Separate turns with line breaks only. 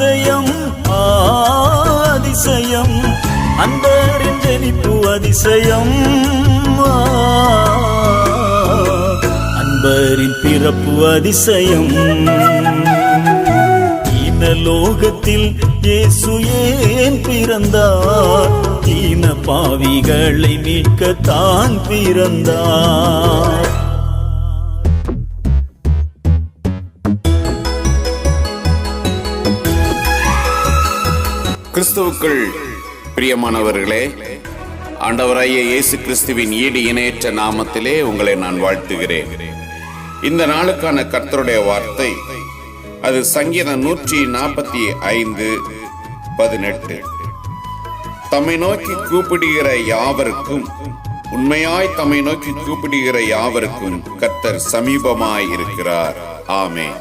அதிசயம் அதிசயம், அன்பரின் ஜனிப்பு அதிசயம், அன்பரின் பிறப்பு அதிசயம். லோகத்தில் இயேசு ஏன் பிறந்தார்? தீன பாவிகளை மீட்கத்தான் பிறந்தார்.
கிறிஸ்துவுக்குள் பிரியமானவர்களே, ஆண்டவராகிய இயேசு கிறிஸ்துவின் ஈடு இணையற்ற நாமத்திலே உங்களை நான் வாழ்த்துகிறேன். இந்த நாளுக்கான கர்த்தருடைய வார்த்தை அது சங்கீதம் 145:18. தம்மை நோக்கி கூப்பிடுகிற யாவருக்கும், உண்மையாய் தம்மை நோக்கி கூப்பிடுகிற யாவருக்கும் கர்த்தர் சமீபமாய் இருக்கிறார். ஆமென்.